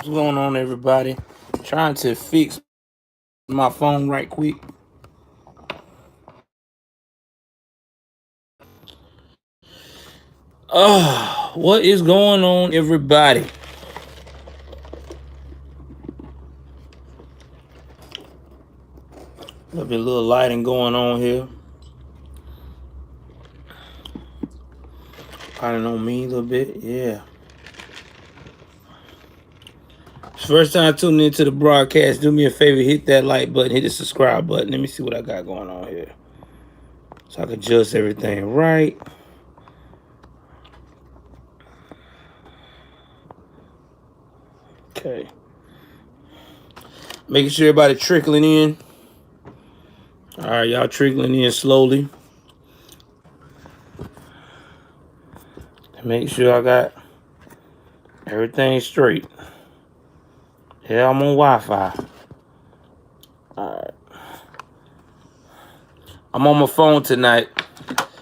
What's going on, everybody? Trying to fix my phone right quick. What is going on, everybody? There'll be a little lighting going on here. Kind of on me a little bit, yeah. First time tuning into the broadcast, do me a favor, hit that like button, hit the subscribe button. Let me see what I got going on here, so I can adjust everything right. Okay. Making sure everybody trickling in. All right, y'all trickling in slowly. Make sure I got everything straight. Yeah, I'm on Wi-Fi. All right. I'm on my phone tonight.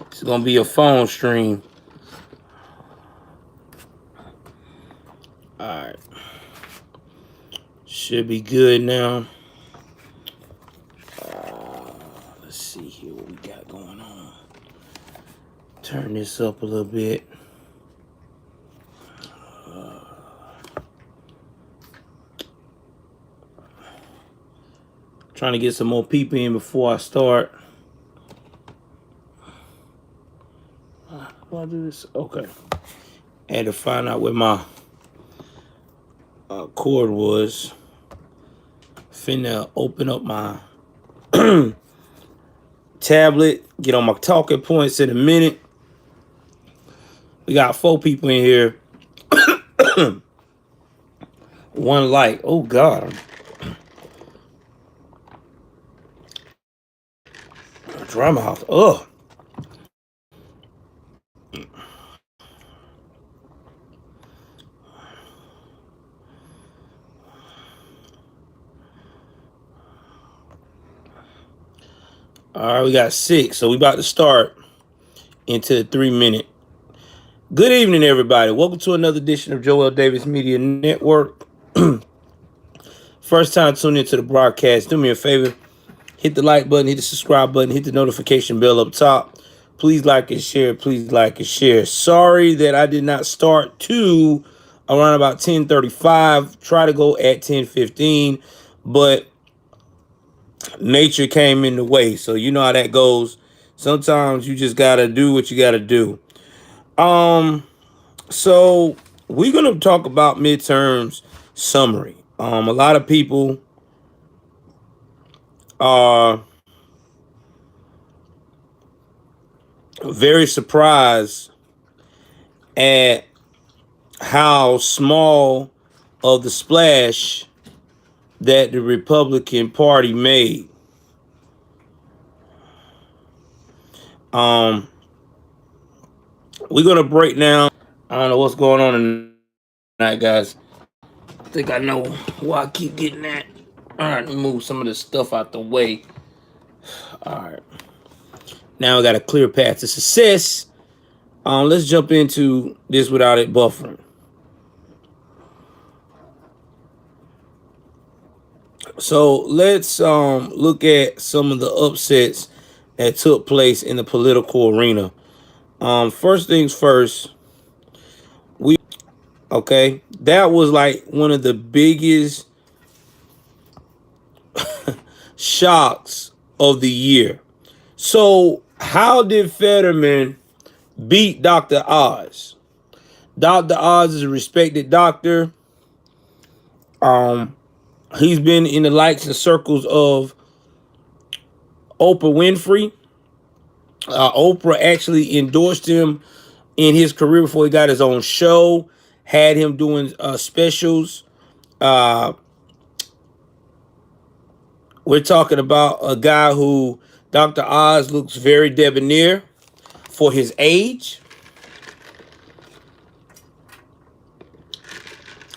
It's gonna be a phone stream. All right. Should be good now. Let's see here what we got going on. Turn this up a little bit. Trying to get some more people in before I start. How do I do this? Okay. I had to find out where my cord was. Finna open up my tablet, get on my talking points in a minute. We got 4 people in here. 1 like. Oh God. Dry mouth. Ugh. All right, we got 6, so we about to start into the 3-minute. Good evening, everybody. Welcome to another edition of Joel Davis Media Network. First time tuning into the broadcast, do me a favor. Hit the like button, hit the subscribe button, hit the notification bell up top. Please like and share. Please like and share. Sorry that I did not start to around about 10:35. Try to go at 10:15, but nature came in the way. So you know how that goes. Sometimes you just gotta do what you gotta do. So we're gonna talk about midterms summary. A lot of people are very surprised at how small of the splash that the Republican Party made. We're gonna break down. I don't know what's going on tonight, guys. I think I know why I keep getting that. All right, let me move some of this stuff out the way. All right. Now we got a clear path to success. Let's jump into this without it buffering. So let's look at some of the upsets that took place in the political arena. First things first, that was like one of the biggest shocks of the year. So how did Fetterman beat Dr. Oz? Dr. Oz is a respected doctor. He's been in the likes and circles of Oprah Winfrey. Oprah actually endorsed him in his career before he got his own show, had him doing specials. We're talking about a guy who Dr. Oz looks very debonair for his age.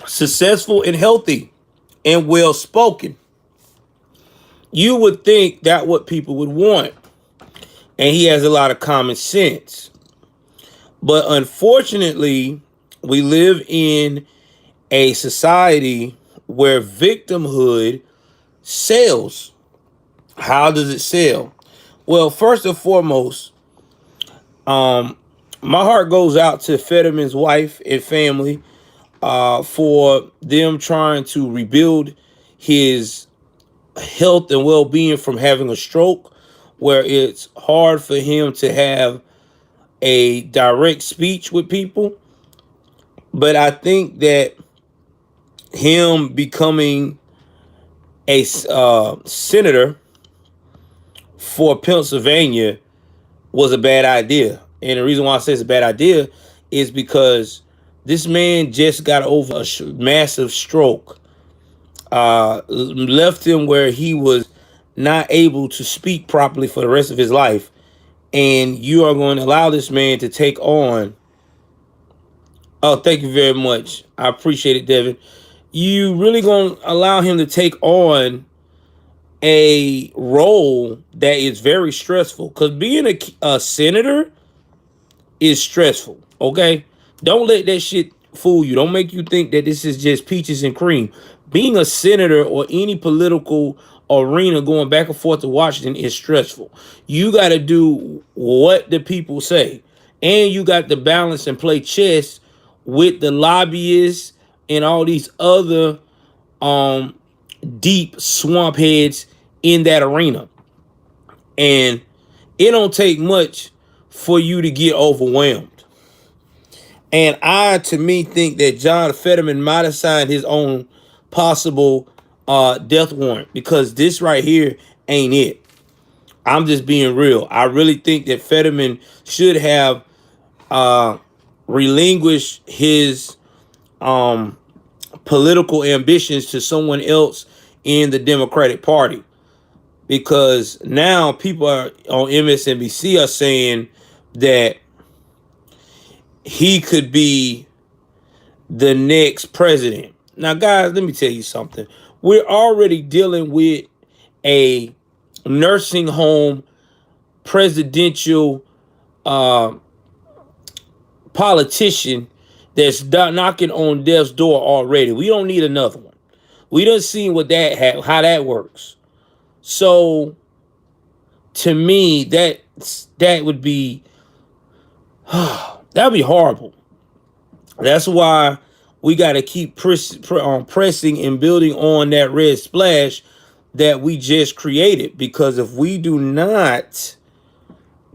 Successful and healthy and well-spoken. You would think that's what people would want. And he has a lot of common sense. But unfortunately, we live in a society where victimhood sells. How does it sell? Well, first and foremost, my heart goes out to Fetterman's wife and family for them trying to rebuild his health and well-being from having a stroke, where it's hard for him to have a direct speech with people. But I think that him becoming a senator for Pennsylvania was a bad idea. And the reason why I say it's a bad idea is because this man just got over a massive stroke, left him where he was not able to speak properly for the rest of his life. And you are going to allow this man to take on. Oh, thank you very much. I appreciate it, Devin. You really going to allow him to take on a role that is very stressful? Because being a senator is stressful, okay? Don't let that shit fool you. Don't make you think that this is just peaches and cream. Being a senator or any political arena going back and forth to Washington is stressful. You got to do what the people say. And you got to balance and play chess with the lobbyists and all these other deep swamp heads in that arena. And it don't take much for you to get overwhelmed. And to me, think that John Fetterman might have signed his own possible death warrant, because this right here ain't it. I'm just being real. I really think that Fetterman should have relinquished his political ambitions to someone else in the Democratic Party, because now people are on MSNBC are saying that he could be the next president. Now, guys, let me tell you something. We're already dealing with a nursing home presidential politician that's knocking on death's door already. We don't need another one. We done seen how that works. So, to me, that would be that'd be horrible. That's why we got to keep pressing and building on that red splash that we just created. Because if we do not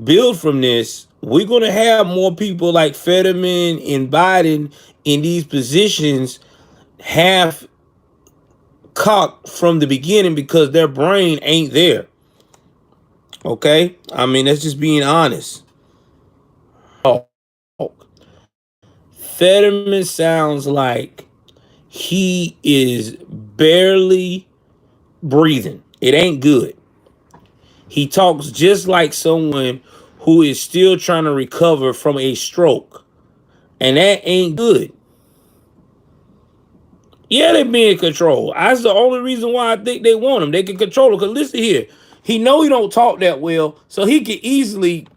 build from this, we're going to have more people like Fetterman and Biden in these positions half cocked from the beginning because their brain ain't there. Okay? I mean, that's just being honest. Fetterman sounds like he is barely breathing. It ain't good. He talks just like someone who is still trying to recover from a stroke. And that ain't good. Yeah, they be in control. That's the only reason why I think they want him. They can control him. Because listen here, he know he don't talk that well, so he can easily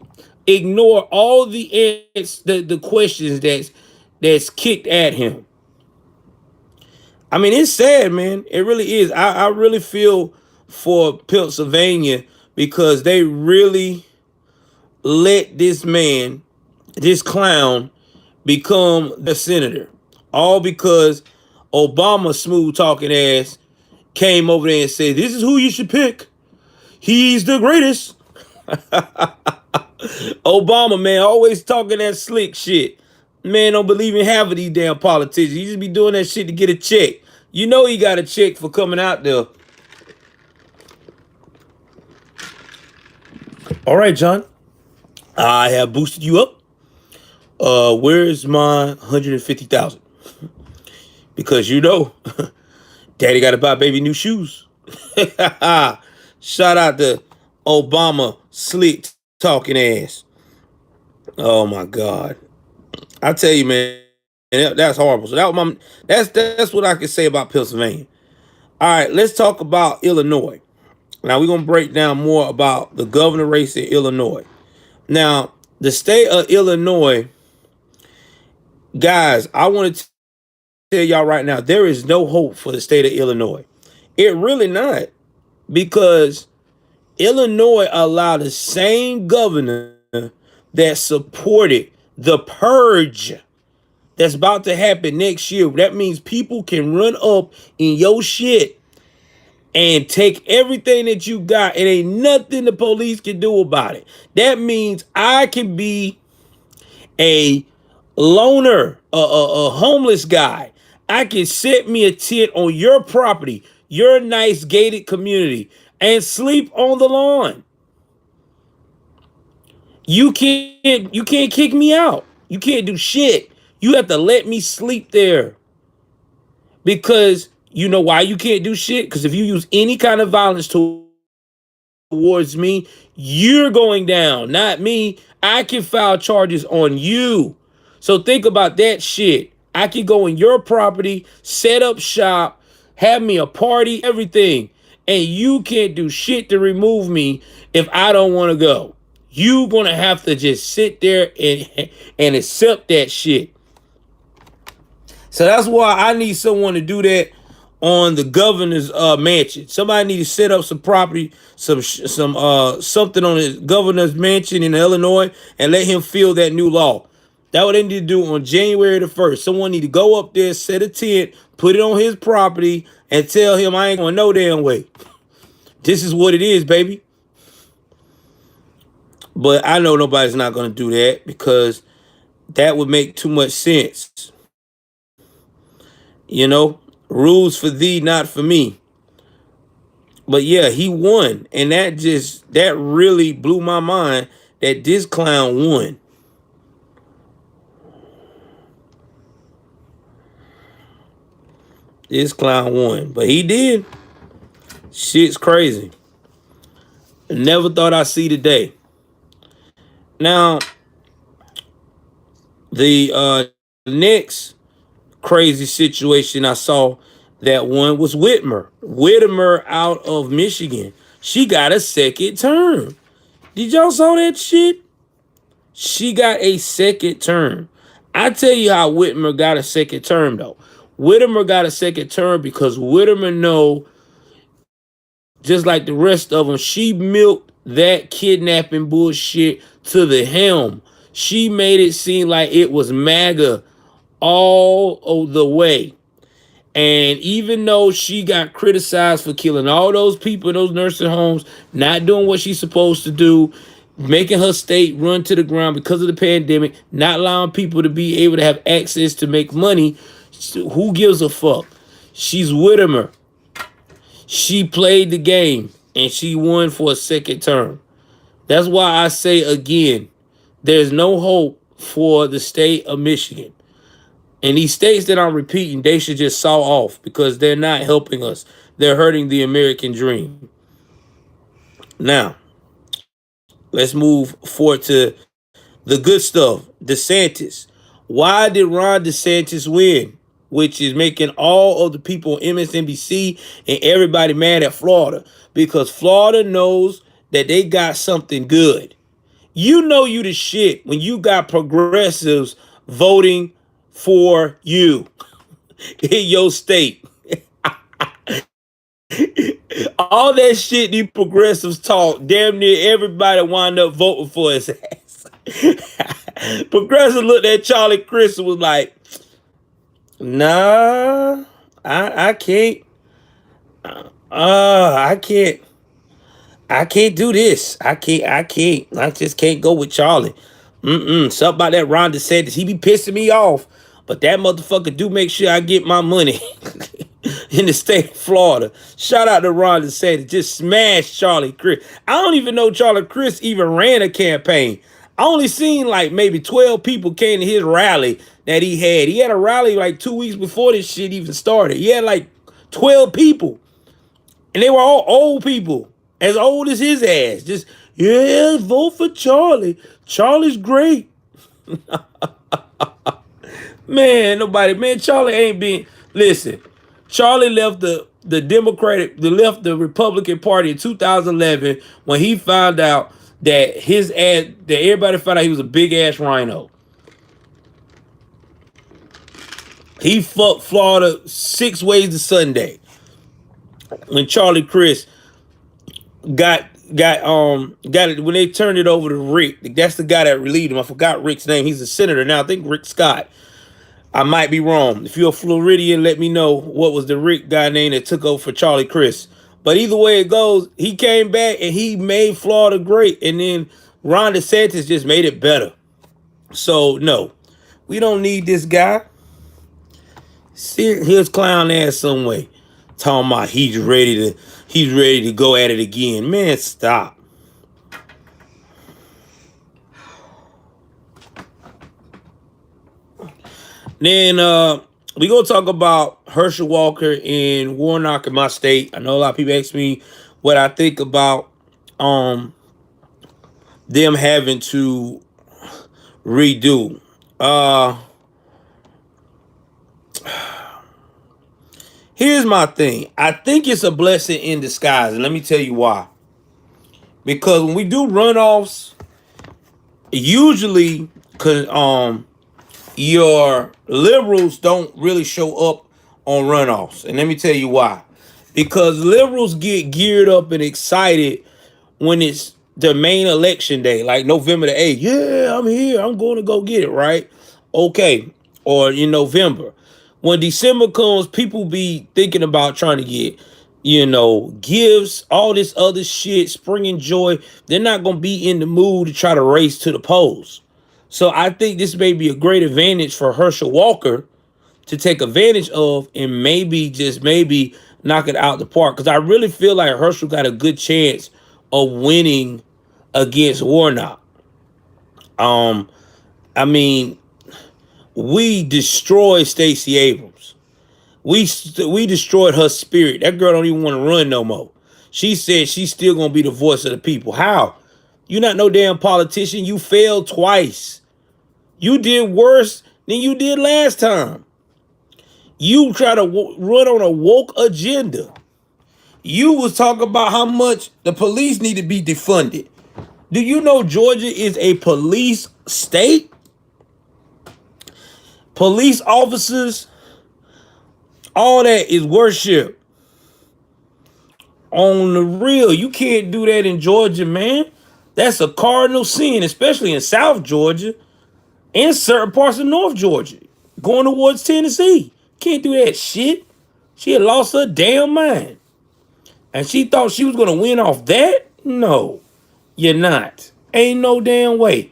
ignore all the questions that's kicked at him. I mean, it's sad, man. It really is. I really feel for Pennsylvania, because they really let this man, this clown, become the senator. All because Obama smooth talking ass came over there and said, this is who you should pick. He's the greatest. Obama, man, always talking that slick shit. Man, don't believe in half of these damn politicians. He just be doing that shit to get a check. You know he got a check for coming out there. All right, John. I have boosted you up. Where's my 150,000? Because you know, Daddy got to buy baby new shoes. Shout out to Obama slick talking ass. Oh my God. I tell you, man, that's horrible. So that's what I can say about Pennsylvania. All right, let's talk about Illinois. Now we're gonna break down more about the governor race in Illinois. Now, the state of Illinois, guys, I want to tell y'all right now, there is no hope for the state of Illinois. It really not, because Illinois allowed the same governor that supported the purge that's about to happen next year. That means people can run up in your shit and take everything that you got. It ain't nothing the police can do about it. That means I can be a loner, a homeless guy. I can set me a tent on your property, your nice gated community, and sleep on the lawn. You can't kick me out. You can't do shit. You have to let me sleep there. Because you know why you can't do shit? Because if you use any kind of violence towards me, you're going down, not me. I can file charges on you. So think about that shit. I can go in your property, set up shop, have me a party, everything, and you can't do shit to remove me if I don't want to go. You gonna have to just sit there and accept that shit. So that's why I need someone to do that on the governor's mansion. Somebody need to set up some property, something on the governor's mansion in Illinois, and let him feel that new law. That's what they need to do on January the 1st. Someone need to go up there, set a tent, put it on his property, and tell him I ain't going no damn way. This is what it is, baby. But I know nobody's not going to do that, because that would make too much sense. You know, rules for thee, not for me. But yeah, he won. And that really blew my mind that this clown won. This clown won. But he did. Shit's crazy. Never thought I'd see the day. Now, the next crazy situation I saw that one was Whitmer. Whitmer out of Michigan. She got a second term. Did y'all saw that shit? She got a second term. I tell you how Whitmer got a second term, though. Whitmer got a second term because Whitmer know, just like the rest of them, she milked that kidnapping bullshit to the helm. She made it seem like it was MAGA all the way. And even though she got criticized for killing all those people in those nursing homes, not doing what she's supposed to do, making her state run to the ground because of the pandemic, not allowing people to be able to have access to make money, who gives a fuck? She's Whitmer. She played the game and she won for a second term. That's why I say again, there's no hope for the state of Michigan. And these states that I'm repeating, they should just saw off, because they're not helping us. They're hurting the American dream. Now, let's move forward to the good stuff. DeSantis. Why did Ron DeSantis win? Which is making all of the people on MSNBC and everybody mad at Florida. Because Florida knows that they got something good. You know you the shit when you got progressives voting for you in your state. All that shit these progressives talk, damn near everybody wound up voting for his ass. Progressives looked at Charlie Crist and was like, nah, I can't. I can't do this. I can't. I just can't go with Charlie. Something about that Ron DeSantis. He be pissing me off. But that motherfucker do make sure I get my money in the state of Florida. Shout out to Ron DeSantis. Just smashed Charlie Crist. I don't even know Charlie Crist even ran a campaign. I only seen like maybe 12 people came to his rally that he had. He had a rally like 2 weeks before this shit even started. He had like 12 people. And they were all old people. As old as his ass. Just, yeah, vote for Charlie. Charlie's great. Man, Charlie ain't been, listen, Charlie left the Republican Party in 2011 when he found out that everybody found out he was a big ass rhino. He fucked Florida 6 ways to Sunday. When Charlie Chris got it when they turned it over to Rick. That's the guy that relieved him. I forgot Rick's name. He's a senator now. I think Rick Scott. I might be wrong. If you're a Floridian, let me know what was the Rick guy name that took over for Charlie Chris. But either way it goes, he came back and he made Florida great. And then Ron DeSantis just made it better. So no, we don't need this guy. See, his clown ass some way. Talking about he's ready to go at it again. Man, stop. Then we gonna talk about Herschel Walker and Warnock in my state. I know a lot of people ask me what I think about them having to redo. Here's my thing. I think it's a blessing in disguise, and let me tell you why. Because when we do runoffs, usually your liberals don't really show up on runoffs. And let me tell you why. Because liberals get geared up and excited when it's the main election day, like November the 8th. Yeah, I'm here. I'm going to go get it, right? Okay. Or in November. When December comes, people be thinking about trying to get, gifts, all this other shit, spring and joy. They're not going to be in the mood to try to race to the polls. So I think this may be a great advantage for Herschel Walker to take advantage of and maybe, just maybe, knock it out the park. Because I really feel like Herschel got a good chance of winning against Warnock. I mean, we destroyed Stacey Abrams. We destroyed her spirit. That girl don't even want to run no more. She said she's still going to be the voice of the people. How? You're not no damn politician. You failed twice. You did worse than you did last time. You try to run on a woke agenda. You was talking about how much the police need to be defunded. Do you know Georgia is a police state? Police officers, all that is worship. On the real, you can't do that in Georgia, man. That's a cardinal sin, especially in South Georgia and certain parts of North Georgia. Going towards Tennessee. Can't do that shit. She had lost her damn mind. And she thought she was going to win off that? No, you're not. Ain't no damn way.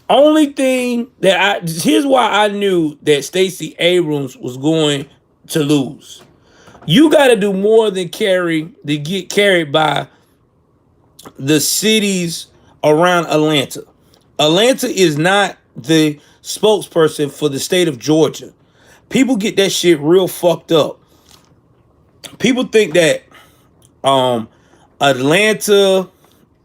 Only thing here's why I knew that Stacey Abrams was going to lose. You got to do more than get carried by the cities around Atlanta. Atlanta is not the spokesperson for the state of Georgia. People get that shit real fucked up. People think that Atlanta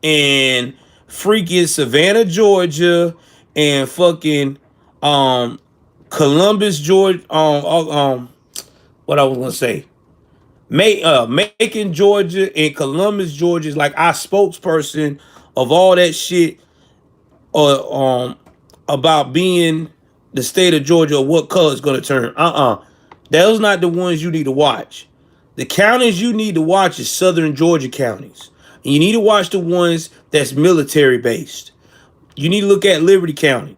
and freaking Savannah, Georgia, and fucking Columbus, Georgia, what I was gonna say, Macon, Georgia, and Columbus, Georgia is like our spokesperson of all that shit, about being the state of Georgia or what color it's gonna turn. Those not the ones you need to watch. The counties you need to watch is Southern Georgia counties. And you need to watch the ones that's military based. You need to look at Liberty County.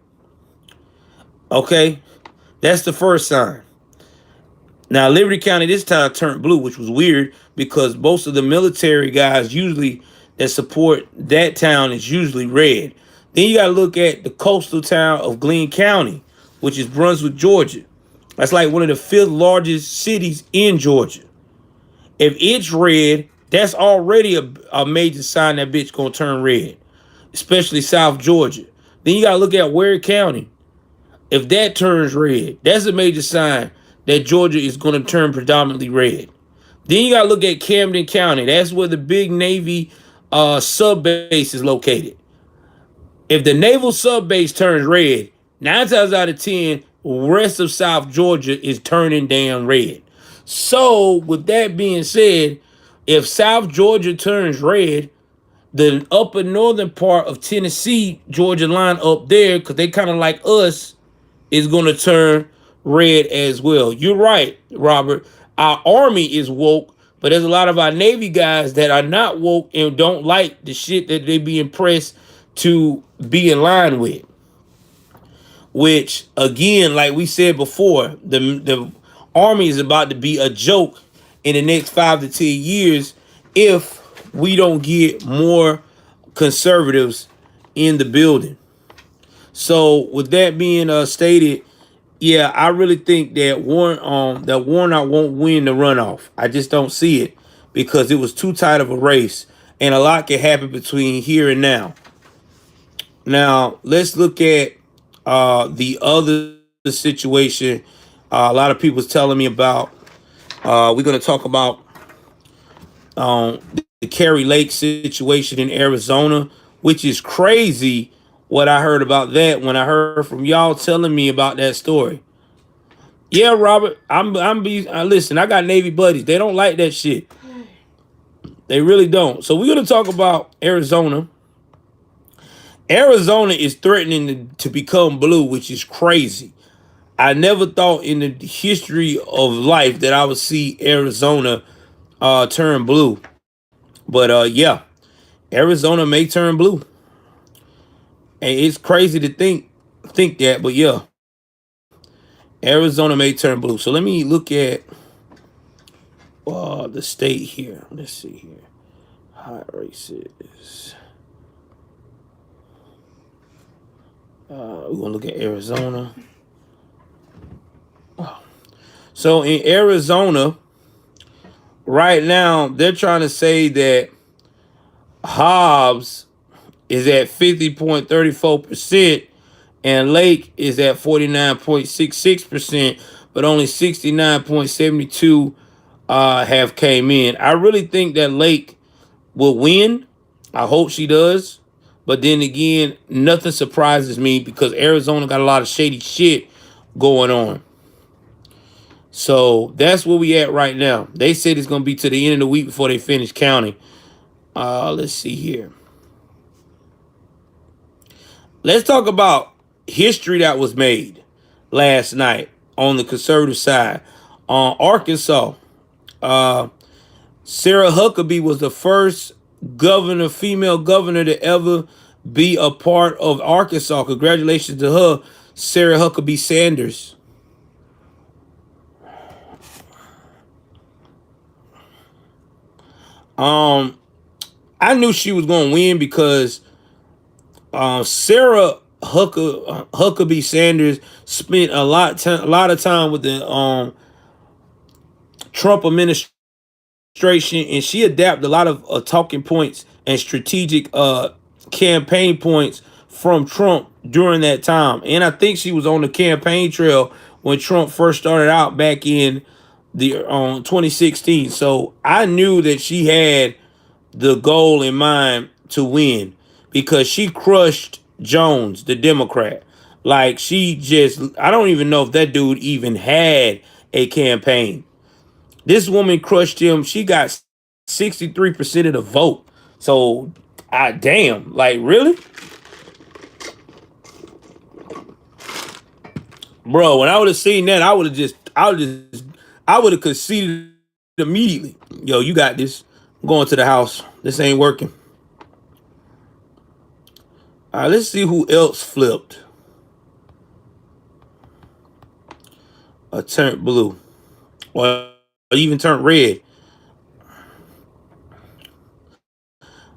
Okay? That's the first sign. Now, Liberty County this time turned blue, which was weird because most of the military guys usually that support that town is usually red. Then you got to look at the coastal town of Glenn County, which is Brunswick, Georgia. That's like one of the 5th largest cities in Georgia. If it's red, that's already a major sign that bitch gonna turn red, especially South Georgia. Then you gotta look at Ware County. If that turns red, that's a major sign that Georgia is gonna turn predominantly red. Then you gotta look at Camden County. That's where the big Navy sub base is located. If the naval sub base turns red, 9 times out of 10, rest of South Georgia is turning damn red. So, with that being said, if South Georgia turns red, the upper northern part of Tennessee, Georgia line up there, because they kind of like us, is going to turn red as well. You're right, Robert. Our army is woke, but there's a lot of our Navy guys that are not woke and don't like the shit that they be impressed to be in line with. Which, again, like we said before, the army is about to be a joke in the next 5 to 10 years if we don't get more conservatives in the building. So, with that being stated, yeah, I really think that Warnock won't win the runoff. I just don't see it because it was too tight of a race, and a lot can happen between here and now. Now, let's look at the other situation. A lot of people's telling me about. We're going to talk about the Kerry Lake situation in Arizona, which is crazy. What I heard about that when I heard from y'all telling me about that story. Yeah, Robert, listen, I got Navy buddies. They don't like that shit. They really don't. So we're going to talk about Arizona. Arizona is threatening to become blue, which is crazy. I never thought in the history of life that I would see Arizona turn blue. But yeah, Arizona may turn blue. And it's crazy to think that, but yeah. Arizona may turn blue. So let me look at the state here. Let's see here. High races. We're going to look at Arizona. So in Arizona, right now, they're trying to say that Hobbs is at 50.34% and Lake is at 49.66%, but only 69.72 have came in. I really think that Lake will win. I hope she does. But then again, nothing surprises me because Arizona got a lot of shady shit going on. So that's where we at right now. They said it's going to be to the end of the week before they finish counting. Let's see here. Let's talk about history that was made last night on the conservative side. Arkansas, Sarah Huckabee was the first female governor to ever be a part of Arkansas. Congratulations to her, Sarah Huckabee Sanders. I knew she was going to win because Sarah Huckabee Sanders spent a lot of time with the Trump administration, and she adapted a lot of talking points and strategic campaign points from Trump during that time. And I think she was on the campaign trail when Trump first started out back in the 2016. So I knew that she had the goal in mind to win because she crushed Jones, the Democrat. Like I don't even know if that dude even had a campaign. This woman crushed him. She got 63% of the vote. So, damn, like really? Bro, when I would have seen that, I would have conceded immediately. Yo, you got this. I'm going to the house. This ain't working. All right, let's see who else flipped. Or turned blue. Or even turned red.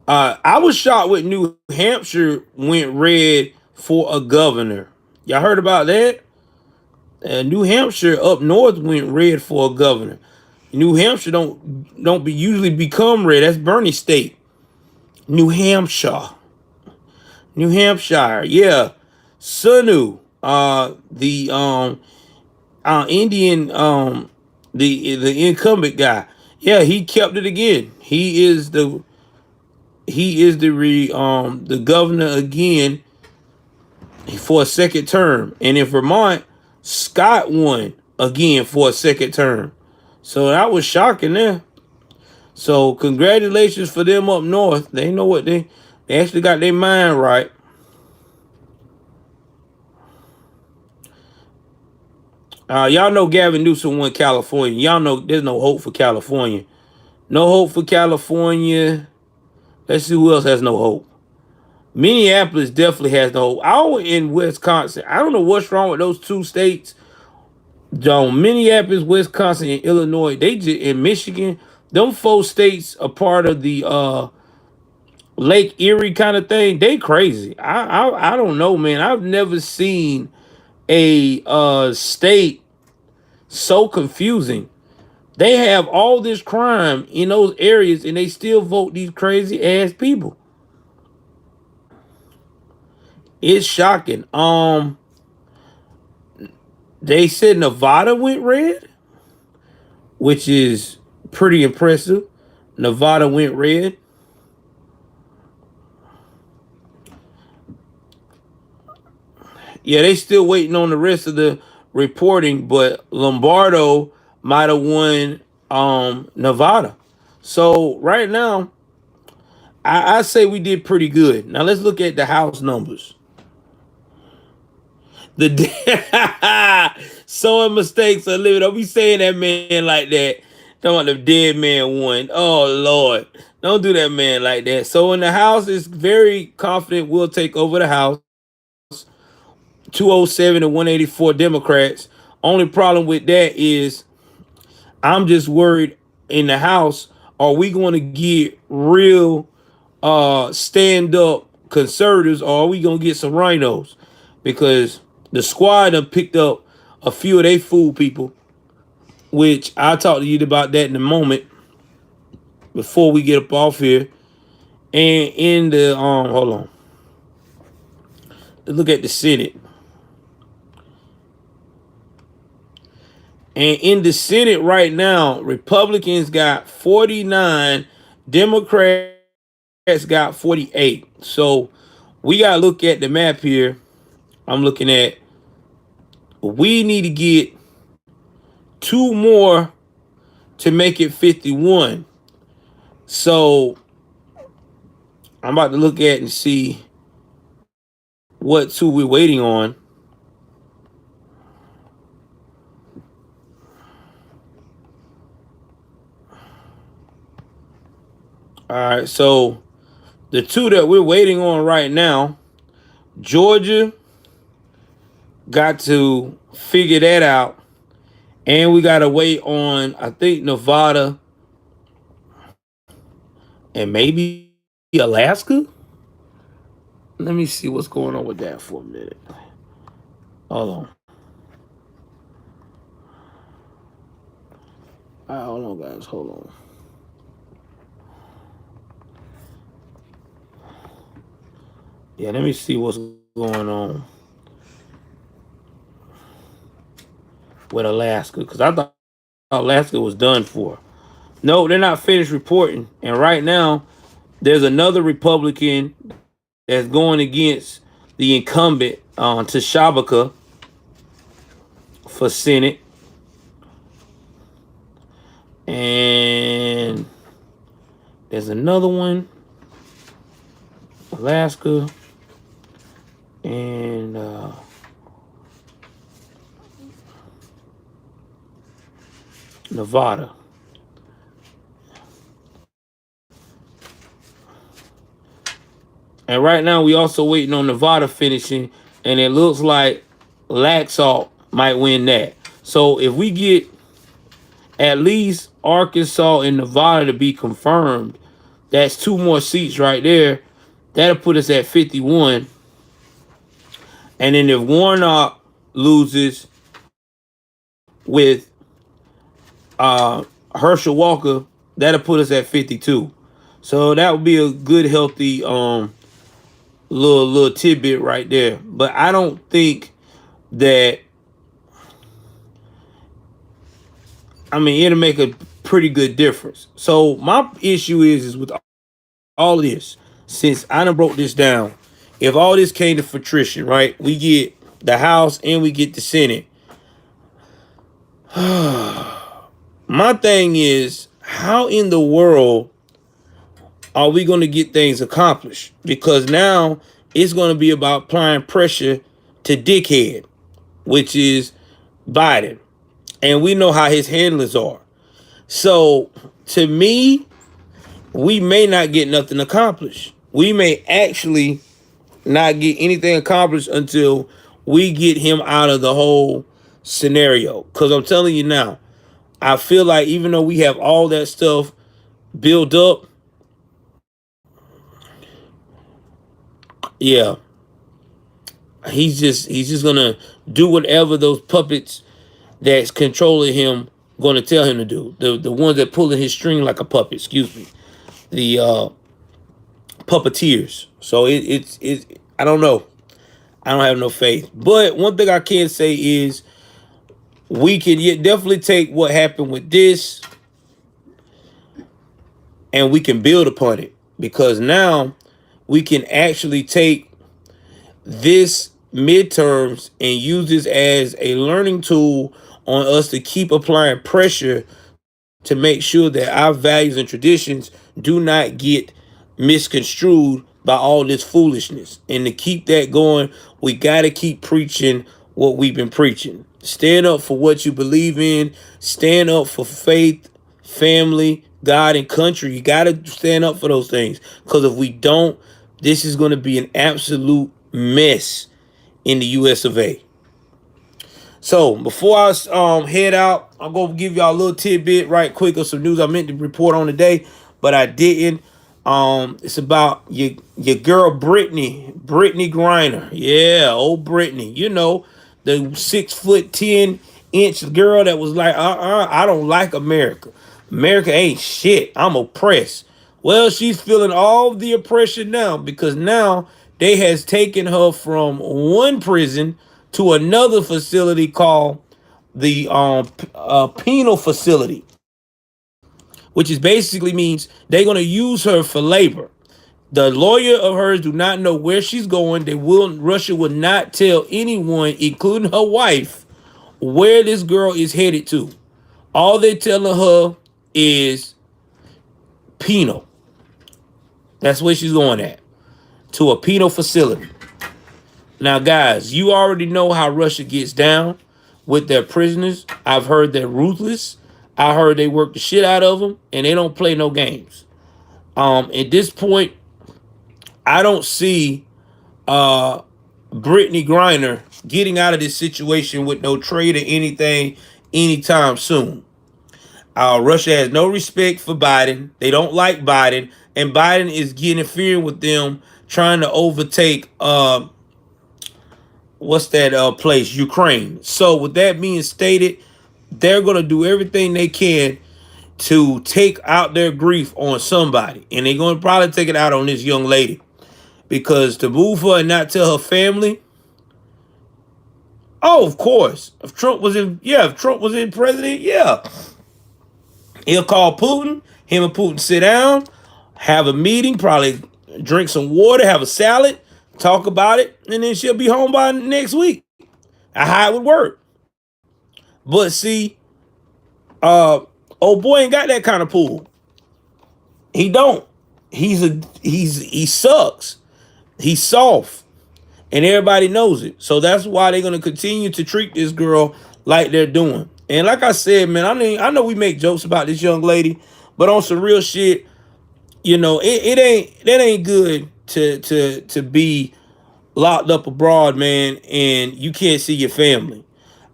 I was shocked with New Hampshire went red for a governor. Y'all heard about that? New Hampshire up north went red for a governor. New Hampshire don't usually become red. That's Bernie state. New Hampshire, yeah. Sanu, the Indian, the incumbent guy. Yeah, he kept it again. He is the governor again for a second term. And in Vermont, Scott won again for a second term. So that was shocking there. So congratulations for them up north. They know what they actually got their mind right. Y'all know Gavin Newsom won California. Y'all know there's no hope for California. No hope for California. Let's see who else has no hope. Minneapolis definitely has no hope. I in Wisconsin. I don't know what's wrong with those two states. Minneapolis, Wisconsin, and Illinois. They just in Michigan. Them 4 states are part of the Lake Erie kind of thing. They crazy. I don't know, man. I've never seen a state so confusing. They have all this crime in those areas, and they still vote these crazy ass people. It's shocking. They said Nevada went red, which is pretty impressive. Nevada went red. Yeah, they still waiting on the rest of the reporting, but Lombardo might have won Nevada. So right now, I say we did pretty good. Now let's look at the House numbers. Sowing mistakes are living. Don't be saying that man like that. Talking about the dead man won. Oh Lord. Don't do that man like that. So in the House is very confident we'll take over the House. 207 to 184 Democrats. Only problem with that is I'm just worried in the House, are we going to get real stand up conservatives, or are we going to get some rhinos? Because the squad have picked up a few of they fool people, which I'll talk to you about that in a moment before we get up off here. And in the hold on. Let's look at the Senate. And in the Senate right now, Republicans got 49, Democrats got 48. So we got to look at the map here. I'm looking at, we need to get 2 more to make it 51. So I'm about to look at and see what 2 we're waiting on. All right, so the 2 that we're waiting on right now, Georgia got to figure that out. And we got to wait on, I think, Nevada and maybe Alaska. Let me see what's going on with that for a minute. Hold on. All right, hold on, guys. Hold on. Yeah, let me see what's going on with Alaska, because I thought Alaska was done for. No, they're not finished reporting. And right now, there's another Republican that's going against the incumbent Tashabaka for Senate. And there's another one, Alaska, and Nevada. And right now we also waiting on Nevada finishing, and it looks like Laxalt might win that. So if we get at least Arkansas and Nevada to be confirmed, that's 2 more seats right there. That'll put us at 51. And then if Warnock loses with Herschel Walker, that'll put us at 52. So that would be a good, healthy little tidbit right there. But I don't think that, I mean, it'll make a pretty good difference. So my issue is with all of this, since I done broke this down, if all this came to fruition, right, we get the House and we get the Senate. My thing is, how in the world are we going to get things accomplished? Because now it's going to be about applying pressure to Dickhead, which is Biden. And we know how his handlers are. So to me, we may not get nothing accomplished. We may actually not get anything accomplished until we get him out of the whole scenario. Because I'm telling you now, I feel like even though we have all that stuff built up, yeah, he's just gonna do whatever those puppets that's controlling him gonna tell him to do. The ones that pulling his string like a puppet, excuse me. The puppeteers. So it's I don't know. I don't have no faith. But one thing I can say is we can definitely take what happened with this and we can build upon it. Because now we can actually take this midterms and use this as a learning tool on us to keep applying pressure to make sure that our values and traditions do not get misconstrued by all this foolishness. And to keep that going, we got to keep preaching what we've been preaching. Stand up for what you believe in. Stand up for faith, family, God, and country. You got to stand up for those things. Because if we don't, this is going to be an absolute mess in the US of A. So before I head out, I'm gonna give y'all a little tidbit right quick of some news I meant to report on today, but I didn't. It's about your girl Brittany Griner. Yeah, old Brittany. You know, the 6'10" girl that was like, I don't like America. America ain't shit. I'm oppressed. Well, she's feeling all the oppression now because now they has taken her from one prison to another facility called the penal facility, which is basically means they're gonna use her for labor. The lawyer of hers do not know where she's going. Russia will not tell anyone, including her wife, where this girl is headed to. All they're telling her is penal. That's where she's going at, to a penal facility. Now, guys, you already know how Russia gets down with their prisoners. I've heard they're ruthless. I heard they work the shit out of them, and they don't play no games. At this point, I don't see Brittany Griner getting out of this situation with no trade or anything anytime soon. Russia has no respect for Biden. They don't like Biden, and Biden is interfering with them, trying to overtake what's that place? Ukraine. So with that being stated, they're going to do everything they can to take out their grief on somebody. And they're going to probably take it out on this young lady. Because to move her and not tell her family, oh, of course. If Trump was in president, yeah. He'll call Putin, him and Putin sit down, have a meeting, probably drink some water, have a salad, talk about it, and then she'll be home by next week. How it would work. But see, old boy ain't got that kind of pool. He don't. He sucks. He's soft. And everybody knows it. So that's why they're gonna continue to treat this girl like they're doing. And like I said, man, I know we make jokes about this young lady, but on some real shit, you know, that ain't good to be locked up abroad, man, and you can't see your family.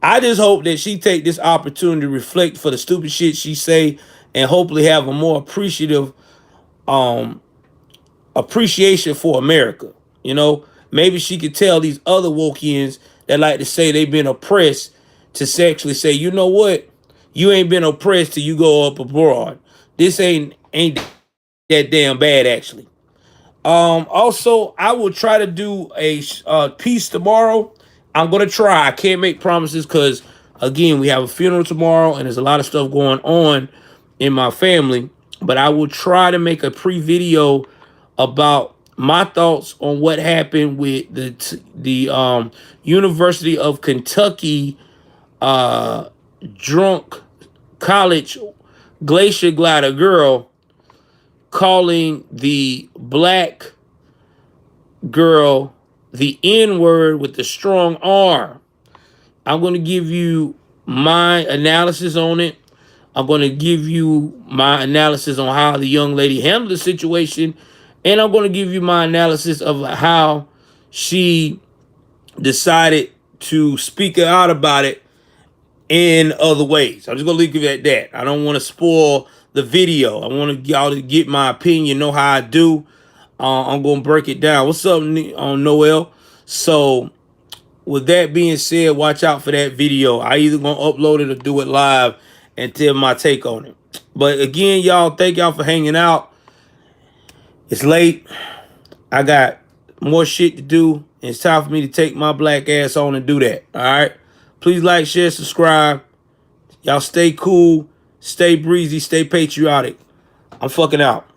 I just hope that she take this opportunity to reflect for the stupid shit she say and hopefully have a more appreciation for America. You know, maybe she could tell these other Wokians that like to say they've been oppressed to sexually say, you know what? You ain't been oppressed till you go up abroad. This ain't that damn bad, actually. Also, I will try to do a piece tomorrow. I'm going to try. I can't make promises because, again, we have a funeral tomorrow and there's a lot of stuff going on in my family. But I will try to make a pre-video about my thoughts on what happened with the University of Kentucky drunk college glacier glider girl calling the black girl the N-word with the strong R. I'm going to give you my analysis on it. I'm going to give you my analysis on how the young lady handled the situation. And I'm going to give you my analysis of how she decided to speak out about it in other ways. I'm just going to leave it at that. I don't want to spoil the video. I want y'all to get my opinion, know how I do. I'm going to break it down. What's up, Noel? So, with that being said, watch out for that video. I either going to upload it or do it live and tell my take on it. But again, y'all, thank y'all for hanging out. It's late. I got more shit to do. It's time for me to take my black ass on and do that. All right? Please like, share, subscribe. Y'all stay cool, stay breezy, stay patriotic. I'm fucking out.